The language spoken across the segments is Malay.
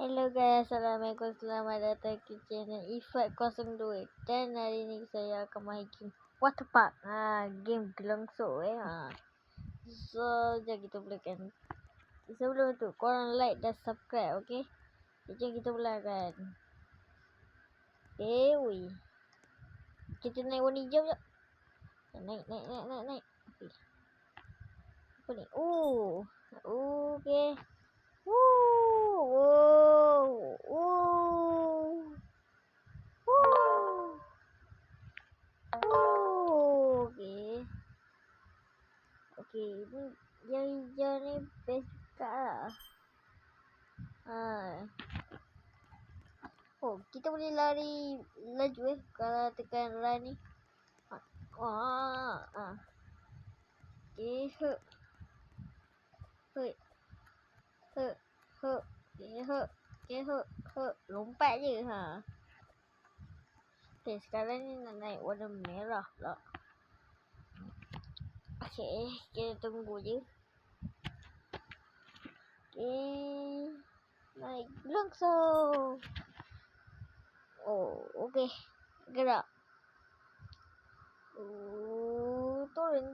Hello guys, Assalamualaikum, selamat datang ke channel Ifat02. Dan hari ni saya akan main game Water Park. Game gelangsuk So, jom kita mulakan. Sebelum tu, korang like dan subscribe, okay? Jom kita mulakan. Wih. Kita naik warna hijau jap. Naik. Okay. Apa ni? Okay. Okay, ni yang hijau ni best juga lah. Kita boleh lari laju kalau tekan run ni. Okay, lompat je Okay, sekarang ni nak naik warna merah pula. Okay, kita tunggu je. Okay, naik langsung. Okay, gerak. Turun.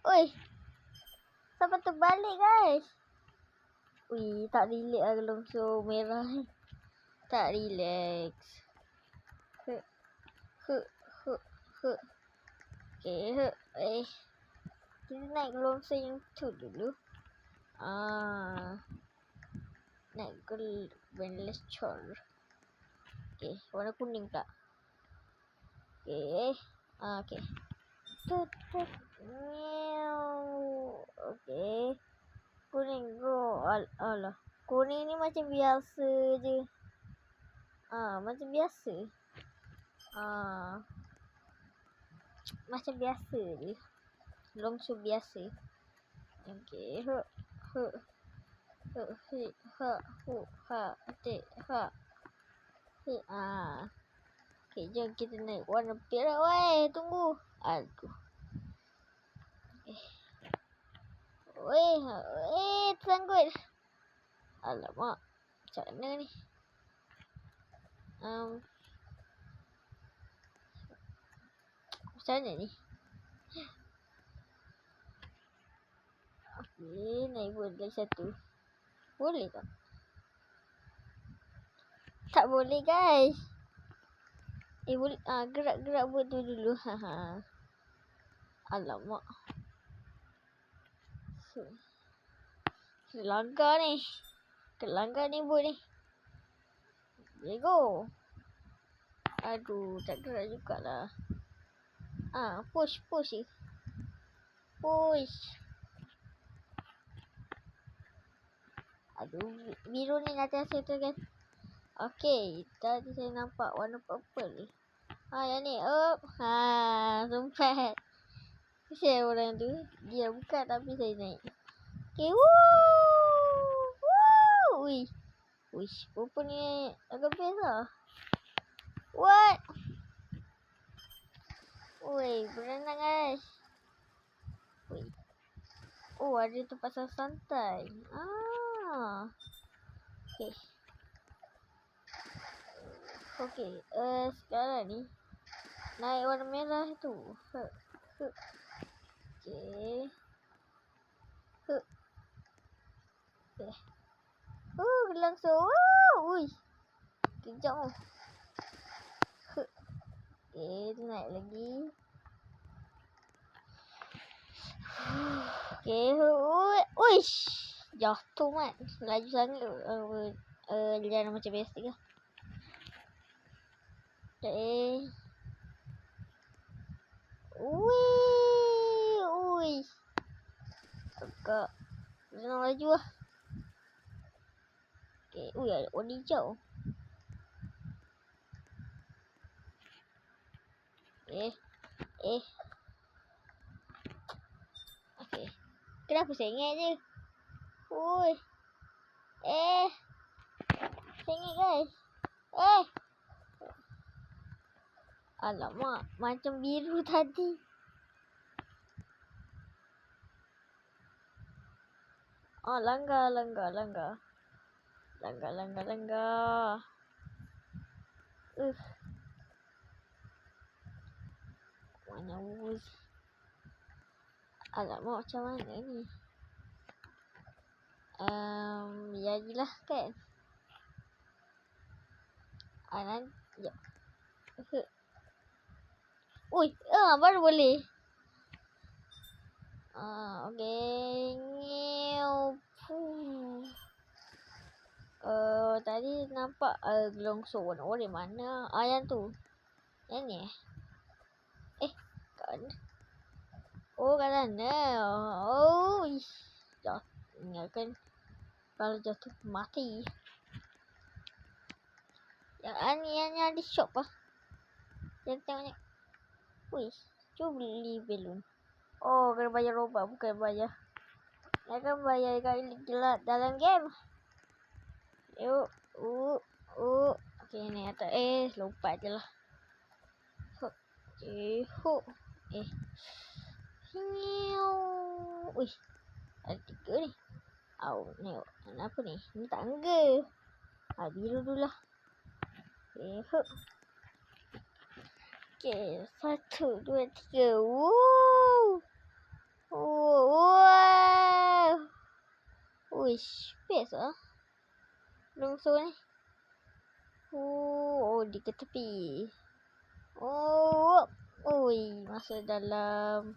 Ui. Sampai terbalik guys. Tak relax lah langsung merah ni. Tak relax. Okay, kita naik longsor yang tu dulu. Naik ke Wendless Chor. Okay, warna kuning pula. Okay. Okay. Kuning go. Alah. Kuning ni macam biasa je. Macam biasa. Macam biasa je. Longsor biasa. Okay. Okay, jom kita naik warna perak. Weh, tunggu. Aduh. Tersangkut. Alamak. Macam mana ni? Macam mana ni? Okay, naik boat lagi satu. Boleh tak? Tak boleh guys. Boleh. Gerak boat tu dulu. Alamak. Kelanggar ni boat ni. There go. Aduh, tak gerak jugalah. Push je. Push. Aduh, biru ni nanti hasil tu kan. Okay, tadi saya nampak warna purple. Yang ni. Sempat. Saya orang tu. Dia buka tapi saya naik. Okay, Wish, purple ni agak best lah. What? Berenang guys. Ada tempat santai. Okay. Sekarang ni naik warna merah tu. Okay. Langsung. Kejap. Okay, naik lagi. Okay. Jatuh mat. Laju sangat. Jalan macam biasa ke. Okay. Agak senang laju lah. Okay. Ada warna hijau. Okay. Kenapa saya ingat je? Saya ingat guys. Alamak, macam biru tadi. Oh, langgar. Langgar. Mana bus? Alamak, macam mana ni? Jadilah kan. Ya. Ui, baru boleh. Okay. Tadi nampak gelongso warna oren mana? Yang tu. Yang ni kat mana? Oh, kat sana. Oh, ingatkan kalau jatuh mati. Yang ada shop lah. Yang tengoknya. Wih, cuba beli balloon. Oh, kena bayar robot, bukan bayar. Dia kan bayar gelat dalam game. Yuk. Okay, ni atas. Lompat je lah. Wih, ada 3 ni. Tengok. Kenapa ni? Ni tangga. Biru dulu lah. Okay, 1, 2, 3. Wow. Wish, best lah. Longso ni. Di ke tepi. Masuk dalam.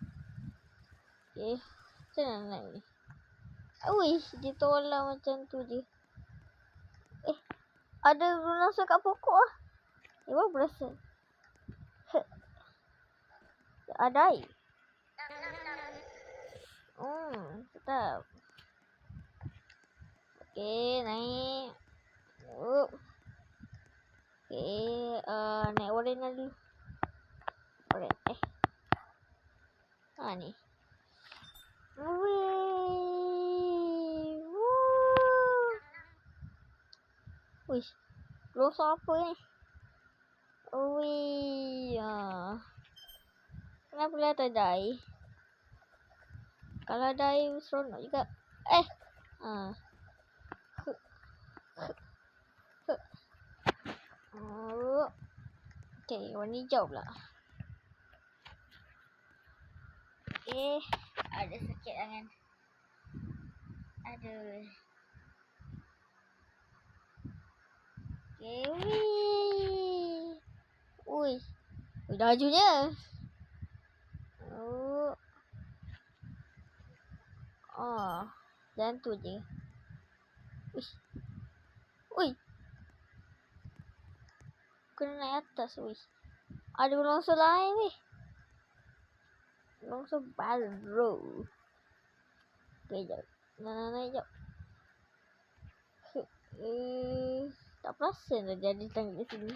Okay, macam mana naik ni? Dia tolak macam tu je. Ada longso kat pokok lah. Apa berasa? Ada air. Sedap. Okay, naik. Okay, naik oren lah dulu. Oren, ni. Wish, longso apa ni? Kenapa lah tak ada air? Kalau ada air, seronok juga. Okay, warna hijau pula. Ada sakit tangan. Aduh. Okay, dah lajunya. Jangan tu je. Kena naik atas. Ada longso lain ni. Longso baru. Okay, jap. Naik jap. Tak perasan dah jadi tangga sini.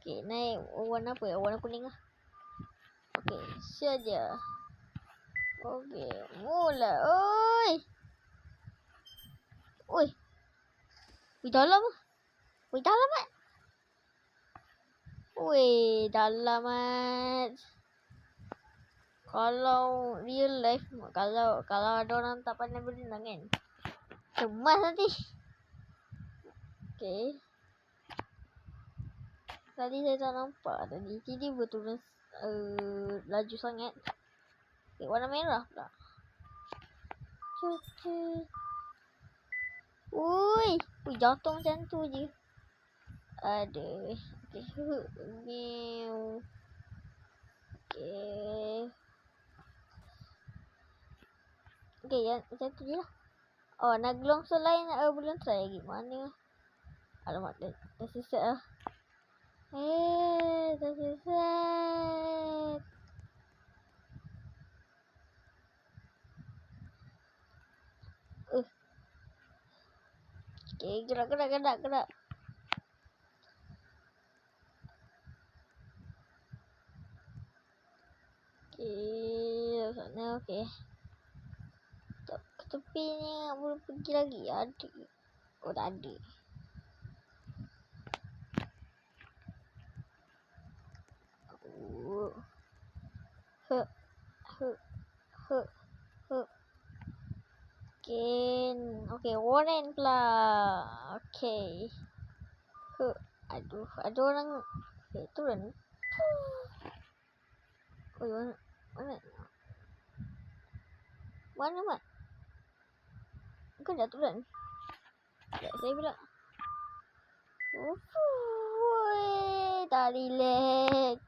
Okay, naik warna apa? Warna kuning lah. Okay, saja. Okay, mula. Dalam. Dalam mat. Kalau real life, kalau ada orang tak pandai berenang kan, cemas nanti. Okay. Tadi saya tak nampak. Tadi tiba turun laju sangat. Okay, warna merah pula. Jatuh macam tu je. Aduh. Okay, yang macam tu je lah. Nak gelongso lain belum try lagi. Mana? Alamak, dah sesat lah. Dah sesat. Okay, gerak. Okay, sana okay. Ke tepi ni belum pergi lagi. Ada. Tak ada. Okay, Warren pula. Okay. Aduh, ada orang turun. Oh, mana? Mana, Mat? Kau dah turun? Tak, saya pula. Tak relax.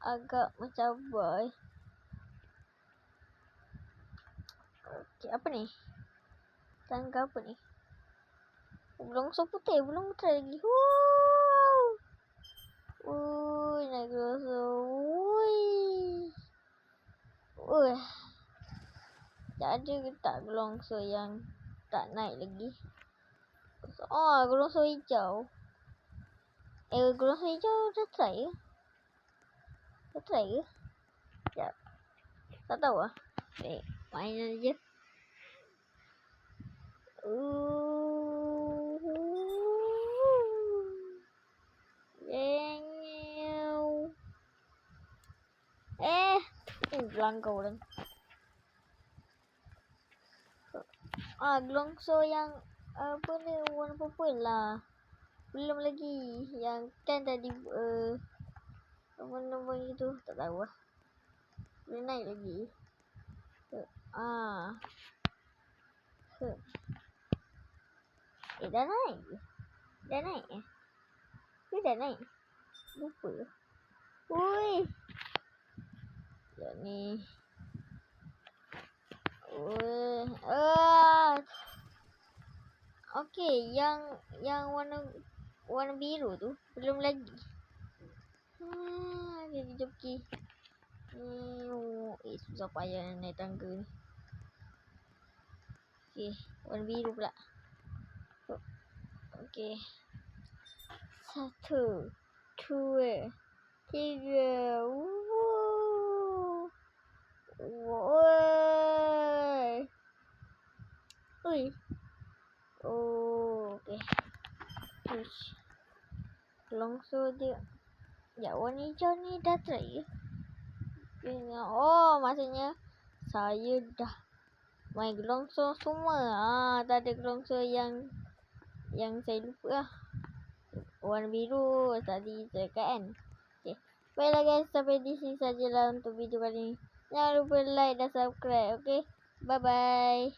Agak macam boy. Okay, apa ni? Tangga apa ni? Belum putih, belum try lagi. Naik gelongso. Tak ada ke tak gelongso yang tak naik lagi? Gelongso hijau. Gelongso hijau dah try ke? Sekejap. Tak tahu lah. Main je. Langkau orang. Gelongso yang apa ni warna purple lah. Belum lagi yang kan tadi nombor itu tak tahu lah. Boleh naik lagi. Dah naik. Dah naik. Lupa. Sekejap ni. Okay, yang warna biru tu belum lagi. Jadi joki. Susah payah naik tangga ni. Okay, warna biru pula. Okay. 1, 2, 3. Okay. Gelongso dia. Ya, warna hijau ni dah try ke? Maksudnya saya dah main gelongso semua. Tak ada gelongso yang saya lupa lah. Warna biru tadi cakap kan. Okay. Baiklah guys, sampai di sini sajalah untuk video kali ni. Jangan lupa like dan subscribe. Okay. Bye bye.